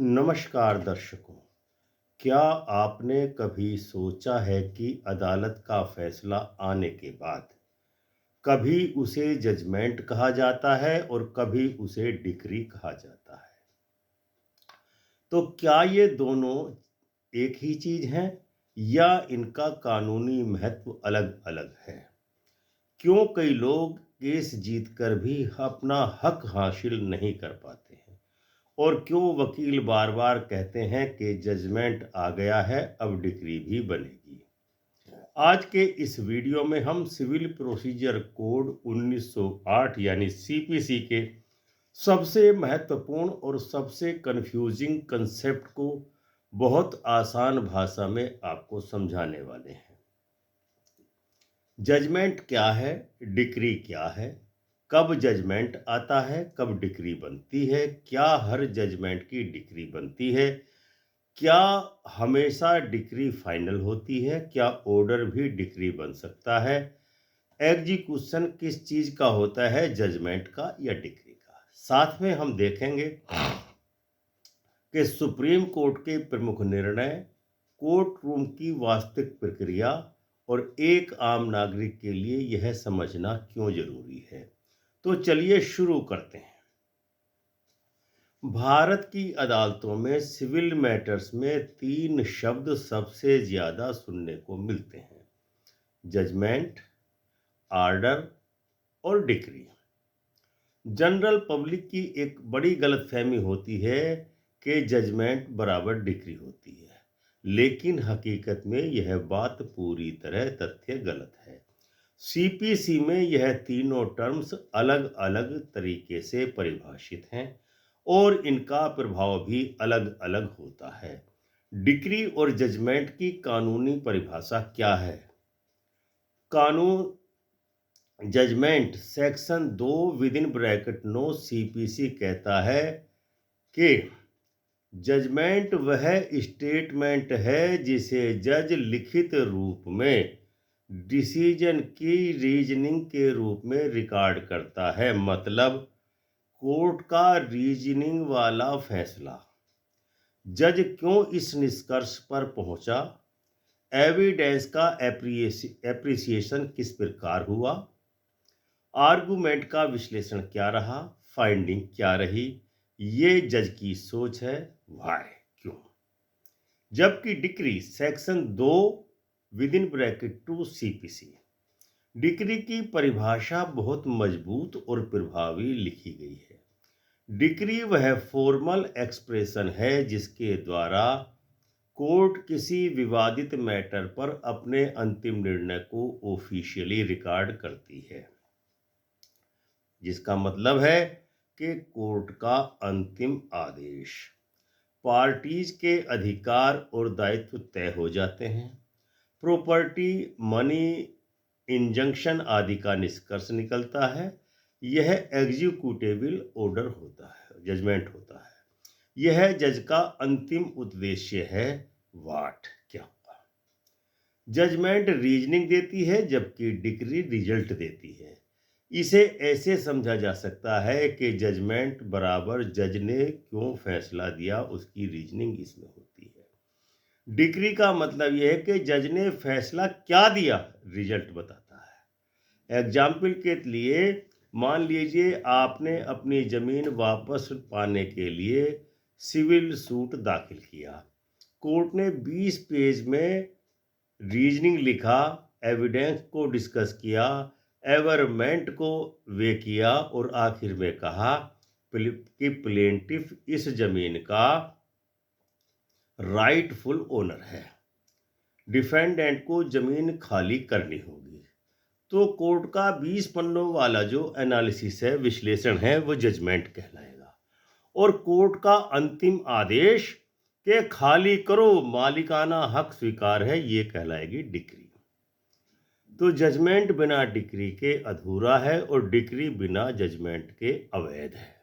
नमस्कार दर्शकों। क्या आपने कभी सोचा है कि अदालत का फैसला आने के बाद कभी उसे जजमेंट कहा जाता है और कभी उसे डिक्री कहा जाता है? तो क्या ये दोनों एक ही चीज हैं या इनका कानूनी महत्व अलग-अलग है? क्यों कई लोग केस जीतकर भी अपना हक हासिल नहीं कर पाते हैं? और क्यों वकील बार-बार कहते हैं कि जजमेंट आ गया है, अब डिक्री भी बनेगी। आज के इस वीडियो में हम सिविल प्रोसीजर कोड 1908 यानी सीपीसी के सबसे महत्वपूर्ण और सबसे कंफ्यूजिंग कंसेप्ट को बहुत आसान भाषा में आपको समझाने वाले हैं। जजमेंट क्या है, डिक्री क्या है, कब जजमेंट आता है, कब डिक्री बनती है, क्या हर जजमेंट की डिक्री बनती है, क्या हमेशा डिक्री फाइनल होती है, क्या ऑर्डर भी डिक्री बन सकता है, एग्जीक्यूशन किस चीज का होता है, जजमेंट का या डिक्री का। साथ में हम देखेंगे कि सुप्रीम कोर्ट के प्रमुख निर्णय, कोर्ट रूम की वास्तविक प्रक्रिया और एक आम नागरिक के लिए यह समझना क्यों जरूरी है। तो चलिए शुरू करते हैं। भारत की अदालतों में सिविल मैटर्स में तीन शब्द सबसे ज्यादा सुनने को मिलते हैं: जजमेंट, आर्डर और डिक्री। जनरल पब्लिक की एक बड़ी गलतफहमी होती है कि जजमेंट बराबर डिक्री होती है, लेकिन हकीकत में यह बात पूरी तरह तथ्य गलत है। सीपीसी में यह तीनों टर्म्स अलग अलग तरीके से परिभाषित हैं और इनका प्रभाव भी अलग अलग होता है। डिक्री और जजमेंट की कानूनी परिभाषा क्या है? कानून judgment section 2 within bracket 9 CPC कहता है कि जजमेंट वह स्टेटमेंट है जिसे जज लिखित रूप में डिसीजन की रीजनिंग के रूप में रिकॉर्ड करता है। मतलब कोर्ट का रीजनिंग वाला फैसला। जज क्यों इस निष्कर्ष पर पहुंचा, एविडेंस का एप्रिसिएशन किस प्रकार हुआ, आर्गुमेंट का विश्लेषण क्या रहा, फाइंडिंग क्या रही, ये जज की सोच है। वाई, क्यों? जबकि decree section 2 within bracket 2 CPC, decree की परिभाषा बहुत मजबूत और प्रभावी लिखी गई है। डिक्री वह फॉर्मल एक्सप्रेशन है जिसके द्वारा कोर्ट किसी विवादित मैटर पर अपने अंतिम निर्णय को ऑफिशियली रिकॉर्ड करती है, जिसका मतलब है कि कोर्ट का अंतिम आदेश। पार्टीज के अधिकार और दायित्व तय हो जाते हैं। प्रॉपर्टी, मनी, इंजंक्शन आदि का निष्कर्ष निकलता है। यह एग्जीक्यूटेबल ऑर्डर होता है, जजमेंट होता है। यह जज का अंतिम उद्देश्य है। वाट, क्या हुआ? जजमेंट रीजनिंग देती है जबकि डिक्री रिजल्ट देती है। इसे ऐसे समझा जा सकता है कि जजमेंट बराबर जज ने क्यों फैसला दिया, उसकी रीजनिंग इसमें होती है। डिक्री का मतलब यह है कि जज ने फैसला क्या दिया, रिजल्ट बताता है। एग्जाम्पल के लिए मान लीजिए आपने अपनी जमीन वापस पाने के लिए सिविल सूट दाखिल किया। कोर्ट ने 20 पेज में रीजनिंग लिखा, एविडेंस को डिस्कस किया, एवरमेंट को वे किया और आखिर में कहा कि प्लेंटिफ इस जमीन का राइटफुल ओनर है, डिफेंडेंट को जमीन खाली करनी होगी। तो कोर्ट का 20 पन्नों वाला जो एनालिसिस है, विश्लेषण है, वो जजमेंट कहलाएगा। और कोर्ट का अंतिम आदेश के खाली करो, मालिकाना हक स्वीकार है, ये कहलाएगी डिक्री। तो जजमेंट बिना डिक्री के अधूरा है और डिक्री बिना जजमेंट के अवैध है।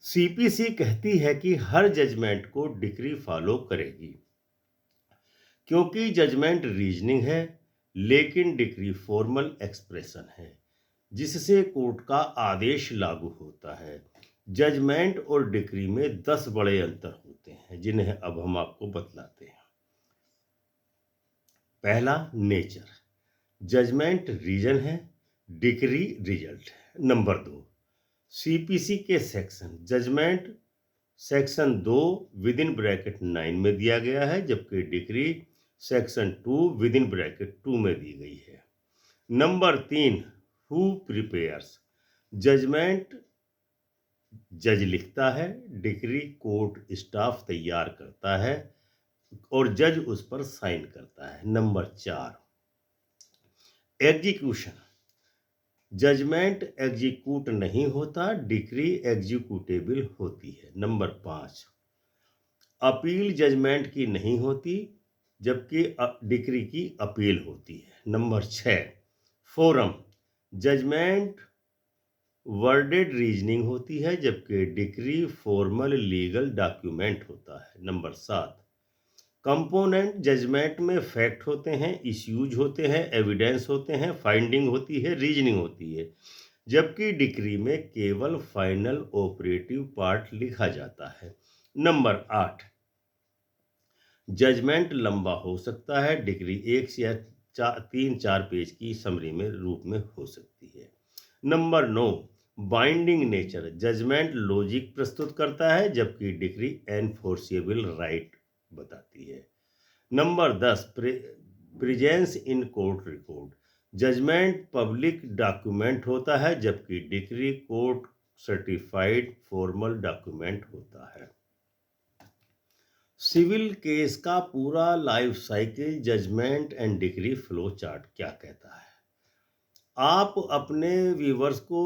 सीपीसी कहती है कि हर जजमेंट को डिक्री फॉलो करेगी, क्योंकि जजमेंट रीजनिंग है लेकिन डिक्री फॉर्मल एक्सप्रेशन है जिससे कोर्ट का आदेश लागू होता है। जजमेंट और डिक्री में 10 बड़े अंतर होते हैं, जिन्हें अब हम आपको बतलाते हैं। पहला, नेचर, जजमेंट रीजन है, डिक्री रिजल्ट है। नंबर 2, सीपीसी के section, judgment section 2 within bracket 9 में दिया गया है, जबकि decree section 2 within bracket 2 में दी गई है। नंबर 3, हु प्रिपेयर्स, जजमेंट जज लिखता है, डिक्री कोर्ट स्टाफ तैयार करता है और जज उस पर साइन करता है। नंबर 4, एग्जीक्यूशन, जजमेंट एग्जीक्यूट नहीं होता, डिक्री एग्जीक्यूटेबल होती है। नंबर 5, अपील जजमेंट की नहीं होती, जबकि डिक्री की अपील होती है। Number 6, forum, judgment worded reasoning होती है, जबकि डिक्री फॉर्मल लीगल डॉक्यूमेंट होता है। नंबर 7, कंपोनेंट, जजमेंट में फैक्ट होते हैं, इश्यूज होते हैं, एविडेंस होते हैं, फाइंडिंग होती है, रीजनिंग होती है, जबकि डिक्री में केवल फाइनल ऑपरेटिव पार्ट लिखा जाता है। नंबर 8, जजमेंट लंबा हो सकता है, डिक्री 1 या 3-4 पेज की समरी में रूप में हो सकती है। Number 9, binding nature, judgment logic प्रस्तुत करता है, जबकि डिक्री एनफोर्सेबल राइट बताती है। Number 10, presence in court record, judgment public document होता है, जबकि decree court certified formal document होता है। सिविल केस का पूरा life cycle, judgment and decree flow chart क्या कहता है? आप अपने व्यूवर्स को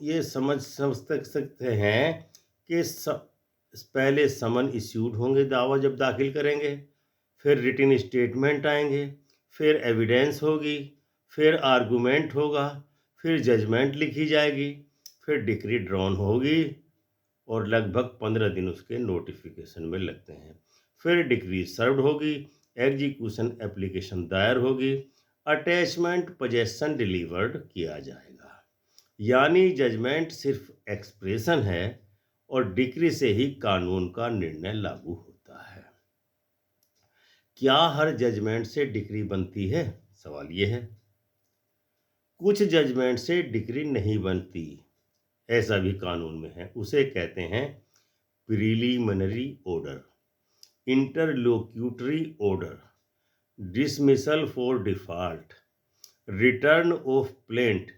ये समझ सकते हैं कि पहले समन इश्यूड होंगे, दावा जब दाखिल करेंगे, फिर रिटन स्टेटमेंट आएंगे, फिर एविडेंस होगी, फिर आर्गूमेंट होगा, फिर जजमेंट लिखी जाएगी, फिर डिक्री ड्रॉन होगी और लगभग 15 दिन उसके नोटिफिकेशन में लगते हैं। फिर डिक्री सर्व्ड होगी, एग्जीक्यूशन एप्लीकेशन दायर होगी, अटैचमेंट पोजेसन डिलीवर्ड किया जाएगा। यानी जजमेंट सिर्फ एक्सप्रेशन है और डिक्री से ही कानून का निर्णय लागू होता है। क्या हर जजमेंट से डिक्री बनती है? सवाल ये है। कुछ जजमेंट से डिक्री नहीं बनती, ऐसा भी कानून में है। उसे कहते हैं preliminary order, interlocutory order, dismissal for default, return of plaint.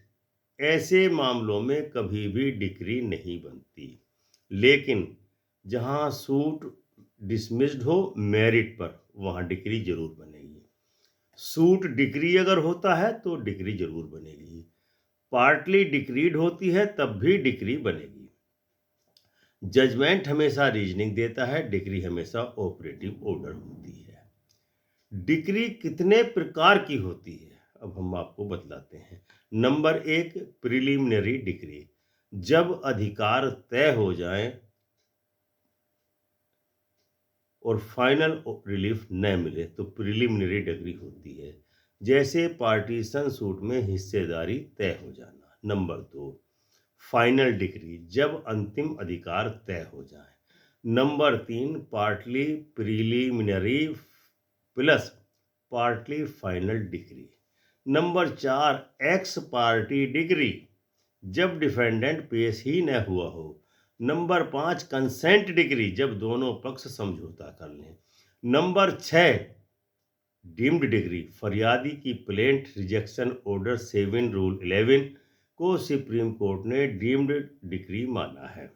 ऐसे मामलों में कभी भी डिक्री नहीं बनती, लेकिन जहां सूट डिसमिस्ड हो मेरिट पर, वहां डिक्री जरूर बनेगी। सूट डिक्री अगर होता है तो डिक्री जरूर बनेगी। पार्टली डिक्रीड होती है तब भी डिक्री बनेगी। जजमेंट हमेशा रीजनिंग देता है, डिक्री हमेशा ऑपरेटिव ऑर्डर होती है। डिक्री कितने प्रकार की होती है, अब हम आपको बतलाते हैं। नंबर 1, प्रिलिमिनरी डिक्री, जब अधिकार तय हो जाए और फाइनल रिलीफ न मिले तो प्रिलिमिनरी डिक्री होती है, जैसे पार्टीशन सूट में हिस्सेदारी तय हो जाना। नंबर 2, फाइनल डिक्री, जब अंतिम अधिकार तय हो जाए। Number 3, partly preliminary plus partly final decree. Number 4, x party decree, जब डिफेंडेंट पेश ही न हुआ हो। नंबर 5, कंसेंट डिक्री, जब दोनों पक्ष समझौता कर लें। नंबर 6, डीम्ड डिग्री, फरियादी की प्लेंट रिजेक्शन ऑर्डर 7 रूल 11 को सुप्रीम कोर्ट ने डीम्ड डिक्री माना है।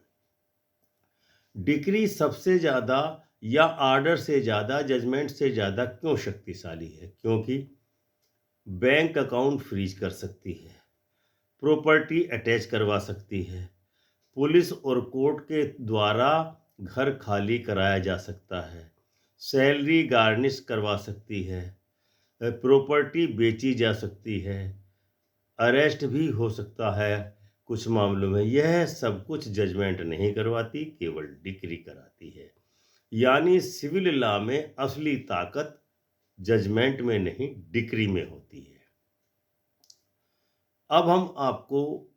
डिक्री सबसे ज़्यादा या ऑर्डर से ज़्यादा, जजमेंट से ज़्यादा क्यों शक्तिशाली है? क्योंकि बैंक अकाउंट फ्रीज कर सकती है, प्रॉपर्टी अटैच करवा सकती है, पुलिस और कोर्ट के द्वारा घर खाली कराया जा सकता है, सैलरी गार्निश करवा सकती है, प्रॉपर्टी बेची जा सकती है, अरेस्ट भी हो सकता है कुछ मामलों में। यह सब कुछ जजमेंट नहीं करवाती, केवल डिक्री कराती है। यानी सिविल लॉ में असली ताकत जजमेंट में नहीं, डिक्री में होती है। अब हम आपको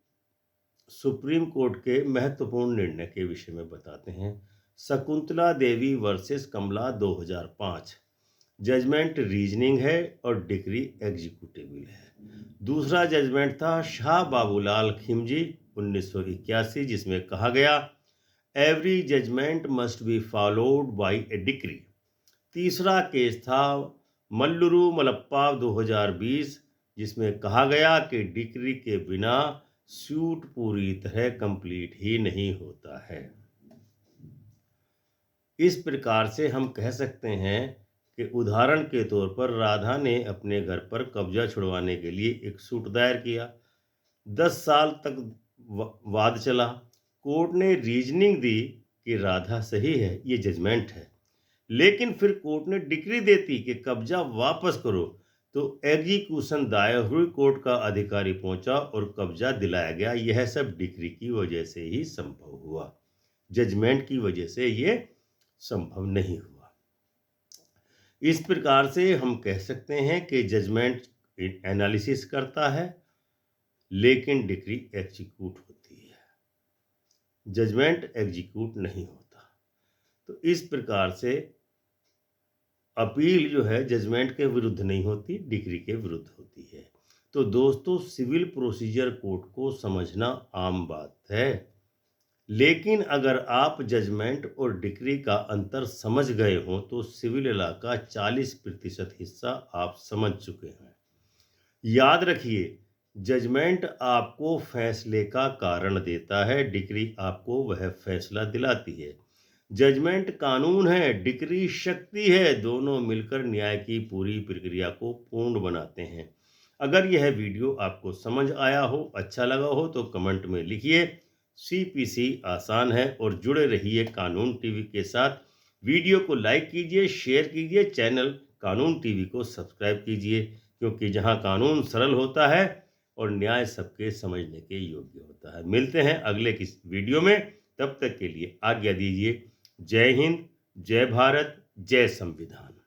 सुप्रीम कोर्ट के महत्वपूर्ण निर्णय के विषय में बताते हैं। शकुंतला देवी वर्सेस कमला 2005। जजमेंट रीजनिंग है और डिक्री एग्जीक्यूटेबल है। दूसरा जजमेंट था शाह बाबूलाल खिमजी 1981, जिसमें कहा गया every judgment must be followed by a decree. तीसरा केस था मल्लुरु मलप्पा 2020, जिसमें कहा गया कि डिक्री के बिना सूट पूरी तरह कंप्लीट ही नहीं होता है। इस प्रकार से हम कह सकते हैं कि उदाहरण के तौर पर राधा ने अपने घर पर कब्जा छुड़वाने के लिए एक सूट दायर किया। 10 साल तक वाद चला। कोर्ट ने रीजनिंग दी कि राधा सही है, ये जजमेंट है। लेकिन फिर कोर्ट ने डिक्री देती कि कब्जा वापस करो, तो एग्जीक्यूशन दायर हुई, कोर्ट का अधिकारी पहुंचा और कब्जा दिलाया गया। यह सब डिक्री की वजह से ही संभव हुआ, जजमेंट की वजह से ये संभव नहीं हुआ। इस प्रकार से हम कह सकते हैं कि जजमेंट एनालिसिस करता है लेकिन डिक्री एग्जीक्यूट होती है, जजमेंट एग्जीक्यूट नहीं होता। तो इस प्रकार से अपील जो है जजमेंट के विरुद्ध नहीं होती, डिक्री के विरुद्ध होती है। तो दोस्तों, सिविल प्रोसीजर कोड को समझना आम बात है, लेकिन अगर आप जजमेंट और डिक्री का अंतर समझ गए हों तो सिविल लॉ का 40% हिस्सा आप समझ चुके हैं। याद रखिए, जजमेंट आपको फैसले का कारण देता है, डिक्री आपको वह फैसला दिलाती है। जजमेंट कानून है, डिक्री शक्ति है, दोनों मिलकर न्याय की पूरी प्रक्रिया को पूर्ण बनाते हैं। अगर यह वीडियो आपको समझ आया हो, अच्छा लगा हो तो कमेंट में लिखिए। सीपीसी आसान है और जुड़े रहिए कानून टीवी के साथ। वीडियो को लाइक कीजिए, शेयर कीजिए, चैनल कानून टीवी को सब्सक्राइब कीजिए, क्योंकि जहां कानून सरल होता है और न्याय सबके समझने के योग्य होता है। मिलते हैं अगले किस वीडियो में, तब तक के लिए आज्ञा दीजिए। जय हिंद, जय भारत, जय संविधान।